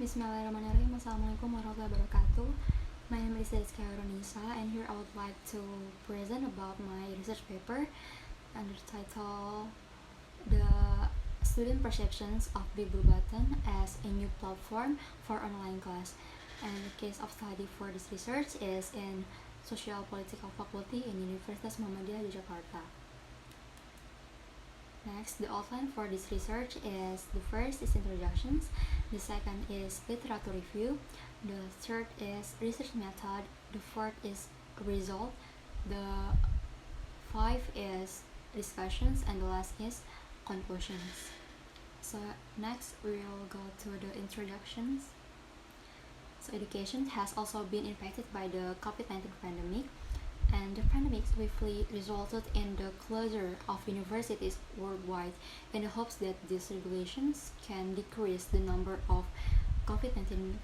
Bismillahirrahmanirrahim. Assalamualaikum warahmatullahi wabarakatuh. My name is Khoerunnisa, and here I would like to present about my research paper under the title The Student Perceptions of BigBlueBlutton as a New Platform for Online Class. And the case of study for this research is in Social Political Faculty in Universitas Muhammadiyah Yogyakarta. Next, the outline for this research is: the first is introductions, the second is literature review, the third is research method, the fourth is result, the fifth is discussions, and the last is conclusions. So next we will go to the introductions. So education has also been impacted by the COVID-19 pandemic, and the pandemic swiftly resulted in the closure of universities worldwide in the hopes that these regulations can decrease the number of COVID-19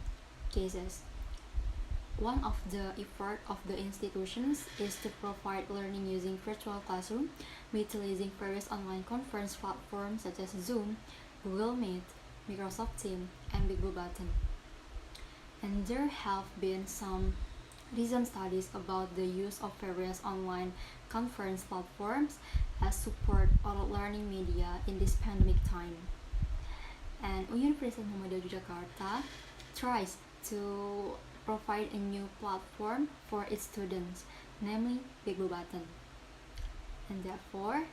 cases. One of the efforts of the institutions is to provide learning using virtual classroom, utilizing various online conference platforms such as Zoom, Google Meet, Microsoft Teams, and BigBlueBlutton. And there have been some recent studies about the use of various online conference platforms as support of learning media in this pandemic time. And Universitas Muhammadiyah Yogyakarta tries to provide a new platform for its students, namely BigBlueBlutton. And therefore,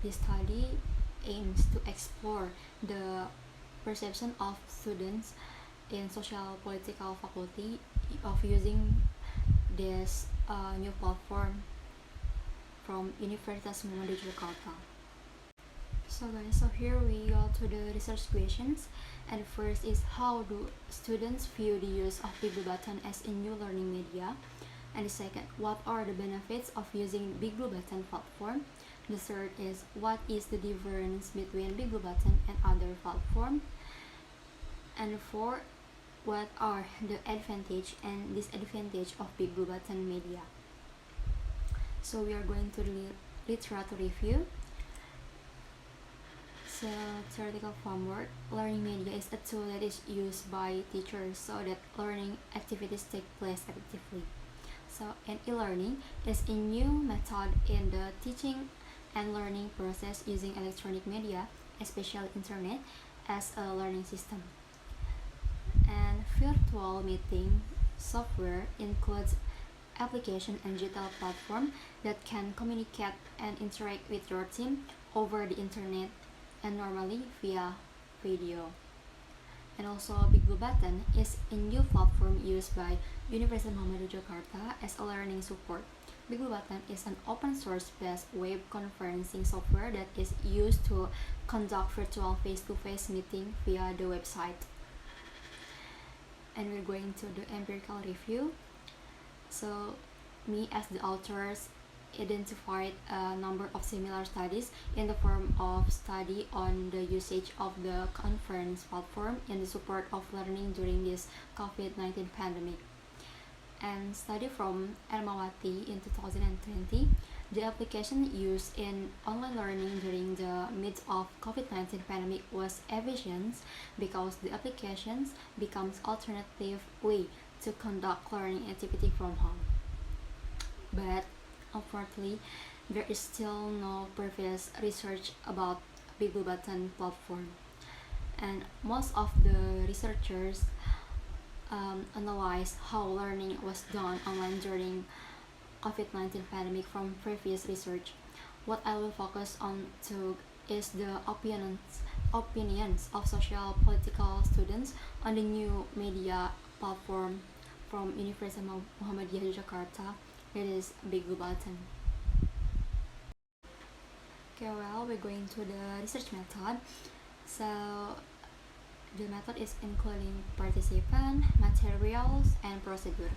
this study aims to explore the perception of students in social political faculty of using this new platform from Universitas Muhammadiyah Yogyakarta. So guys, so here we go to the research questions, and the first is: how do students view the use of BigBlueBlutton as a new learning media? And the second, what are the benefits of using BigBlueBlutton platform? The third is: what is the difference between BigBlueBlutton and other platforms? And the fourth, what are the advantage and disadvantage of BigBlueBlutton media? So we are going to the literature review. So theoretical framework: learning media is a tool that is used by teachers so that learning activities take place effectively. So an e-learning is a new method in the teaching and learning process using electronic media, especially internet, as a learning system. And virtual meeting software includes application and digital platform that can communicate and interact with your team over the internet and normally via video. And also BigBlueBlutton is a new platform used by Universitas Muhammadiyah Yogyakarta as a learning support. BigBlueBlutton is an open source based web conferencing software that is used to conduct virtual face-to-face meeting via the website. And we're going to the empirical review. So me as the authors identified a number of similar studies in the form of study on the usage of the conference platform in the support of learning during this COVID-19 pandemic. And study from Ermawati in 2020, the application used in online learning during the midst of COVID-19 pandemic was efficient because the applications becomes alternative way to conduct learning activity from home. But unfortunately, there is still no previous research about BigBlueBlutton platform, and most of the researchers analyze how learning was done online during COVID-19 pandemic from previous research. What I will focus on to is the opinions of social political students on the new media platform from Universitas Muhammadiyah Yogyakarta, that is BigBlueBlutton. Okay, well, we're going to the research method. So the method is including participant, materials, and procedure.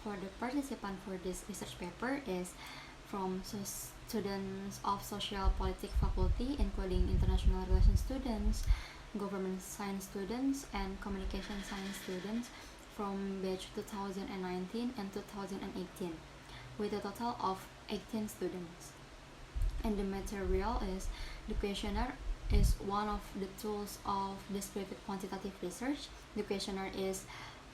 For the participant for this research paper is from students of social politics faculty, including international relations students, government science students, and communication science students from batch 2019 and 2018, with a total of 18 students. And the material is the questionnaire is one of the tools of descriptive quantitative research. The questionnaire is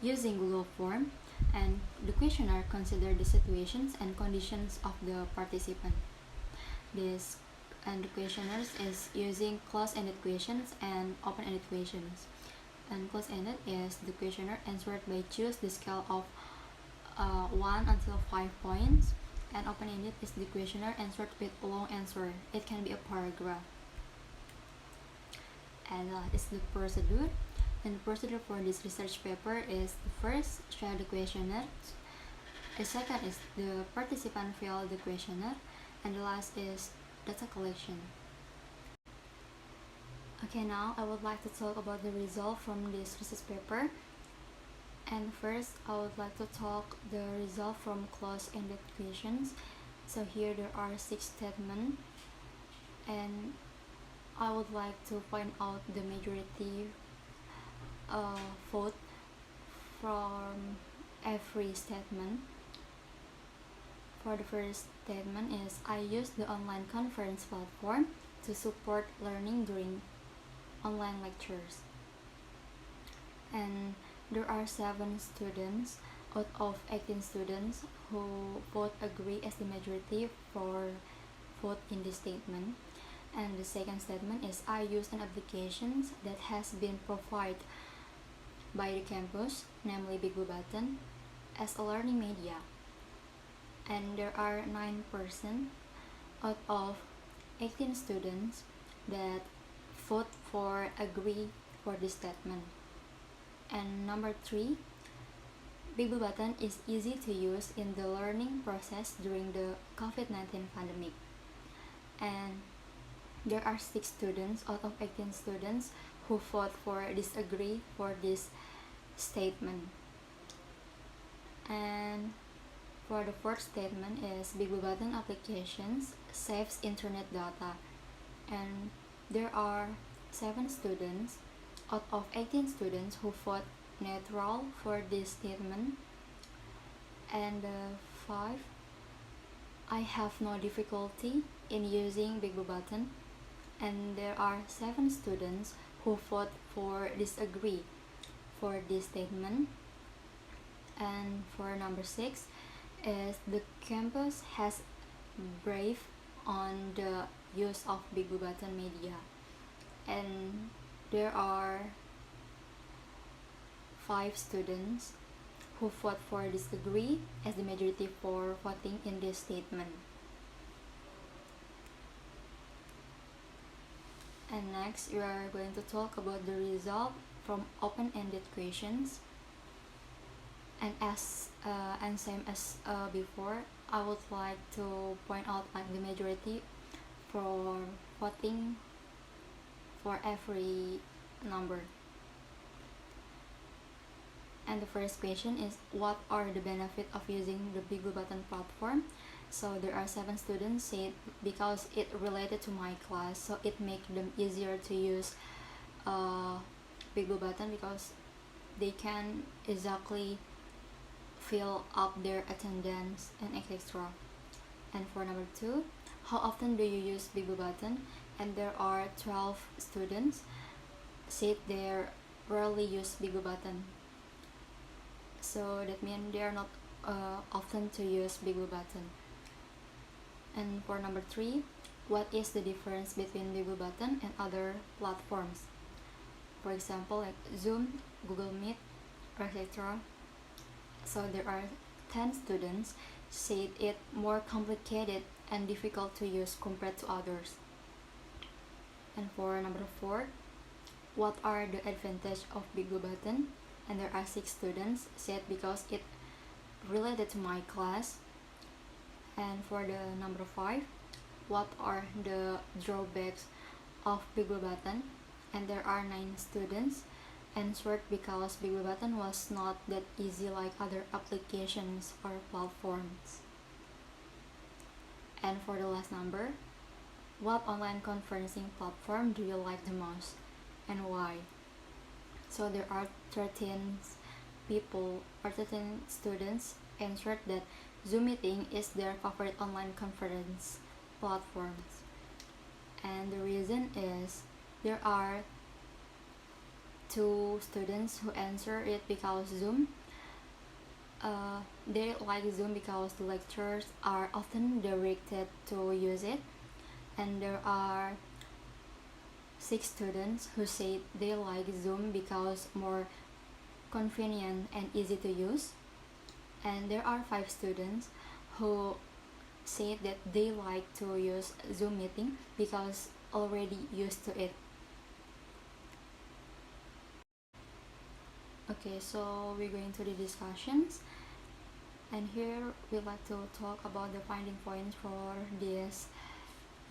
using Google form, and the questionnaire considers the situations and conditions of the participant. The questionnaires is using closed-ended questions and open-ended questions. And closed-ended is the questionnaire answered by choose the scale of 1 until 5 points, and open-ended is the questionnaire answered with a long answer. It can be a paragraph. And is the procedure. And the procedure for this research paper is the first, share the questionnaire. The second is the participant fill the questionnaire, and the last is data collection. Okay, now I would like to talk about the result from this research paper. And first, I would like to talk the result from closed-ended questions. So here there are 6 statements, and I would like to point out the majority vote from every statement. For the first statement is, I use the online conference platform to support learning during online lectures. And there are 7 students out of 18 students who vote agree as the majority for vote in this statement. And the second statement is, I use an application that has been provided by the campus, namely BigBlueBlutton, as a learning media. And there are 9% out of 18 students that vote for agree for this statement. And number 3, BigBlueBlutton is easy to use in the learning process during the COVID-19 pandemic. And there are 6 students out of 18 students who vote for disagree for this statement. And for the fourth statement is, BigBlueBlutton applications saves internet data. And there are 7 students out of 18 students who vote neutral for this statement. And 5, I have no difficulty in using BigBlueBlutton. And there are 7 students who vote for disagree for this statement. And for number 6 is, the campus has briefed on the use of BigBlueBlutton media. And there are 5 students who vote for disagree as the majority for voting in this statement. And next, we are going to talk about the result from open-ended questions. And same as before, I would like to point out the majority for voting for every number. And the first question is, what are the benefits of using the BigBlueBlutton platform? So there are 7 students said because it related to my class, so it make them easier to use BigBlueBlutton because they can exactly fill up their attendance and etc. And for number 2, how often do you use BigBlueBlutton? And there are 12 students said they rarely use BigBlueBlutton. So that means they are not often to use BigBlueBlutton. And for number 3, what is the difference between BigBlueBlutton and other platforms? For example, like Zoom, Google Meet, etc. So there are 10 students said it more complicated and difficult to use compared to others. And for number 4, what are the advantages of BigBlueBlutton? And there are 6 students said because it related to my class. And for the number 5, what are the drawbacks of BigBlueBlutton? And there are 9 students answered because BigBlueBlutton was not that easy like other applications or platforms. And for the last number, what online conferencing platform do you like the most and why? So there are 13 students answered that Zoom meeting is their favorite online conference platforms. And the reason is there are 2 students who answer it because Zoom. They like Zoom because the lectures are often directed to use it, and there are 6 students who say they like Zoom because more convenient and easy to use, and there are 5 students who say that they like to use Zoom meeting because already used to it. Okay, so we're going to the discussions, and here we'd like to talk about the finding points for this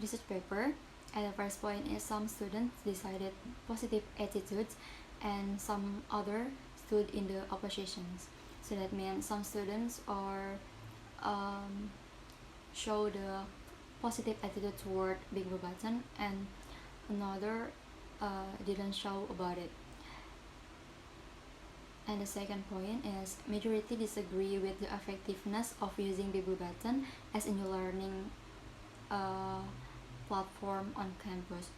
research paper. And the first point is some students decided positive attitudes and some other stood in the oppositions. So that means some students are show the positive attitude toward bigbluebutton, and another didn't show about it. And the second point is majority disagree with the effectiveness of using bigbluebutton as a new learning platform on campus.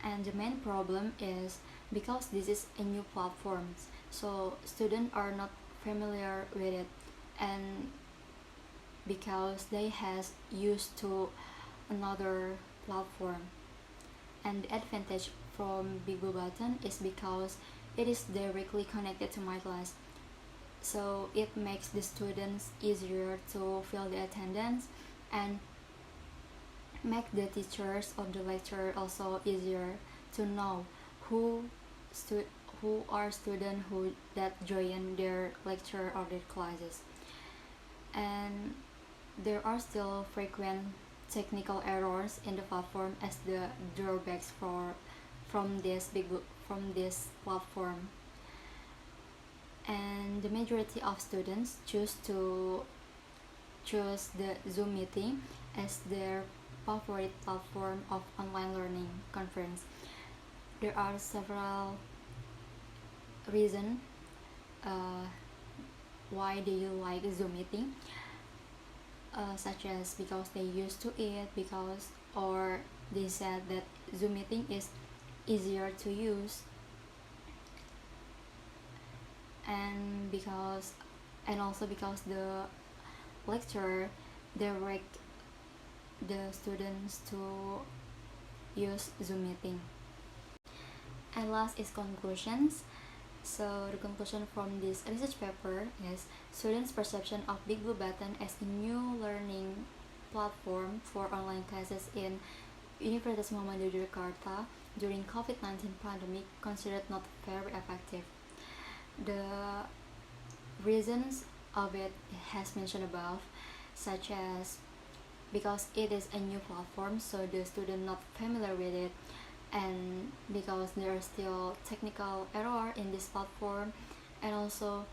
And the main problem is because this is a new platform, so students are not familiar with it, and because they has used to another platform. And the advantage from bigbluebutton is because it is directly connected to my class, so it makes the students easier to fill the attendance and make the teachers of the lecture also easier to know who are students who that join their lecture or their classes. And there are still frequent technical errors in the platform as the drawbacks from this platform. And the majority of students choose the Zoom meeting as their favorite platform of online learning conference. There are several reasons why do you like Zoom meeting, such as because they used to it, because or they said that Zoom meeting is easier to use, and also because the lecturer direct the students to use Zoom meeting. And last is conclusions. So the conclusion from this research paper is students' perception of bigbluebutton as a new learning platform for online classes in Universitas Muhammadiyah Jakarta during COVID-19 pandemic considered not very effective. The reasons of it has mentioned above, such as because it is a new platform, so the student not familiar with it, and because there are still technical error in this platform, and also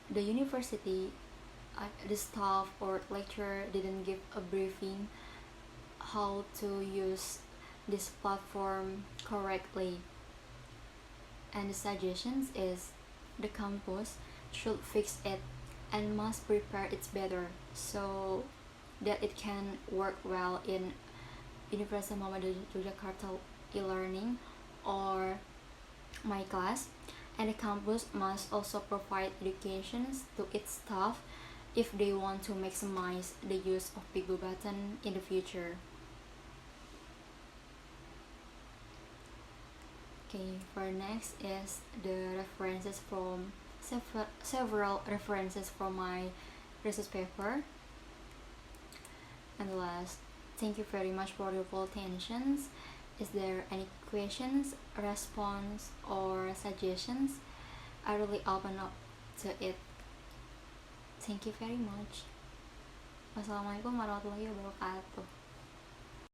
the university, the staff or lecturer didn't give a briefing how to use this platform correctly. And the suggestions is the campus should fix it and must prepare it better so that it can work well in Universitas Muhammadiyah Jakarta e-learning or my class. And the campus must also provide educations to its staff if they want to maximize the use of bigbluebutton in the future. Okay, for next is the references from several references from my research paper. And last, thank you very much for your full attentions. Is there any questions, response, or suggestions? I really open up to it. Thank you very much. Wassalamualaikum warahmatullahi wabarakatuh.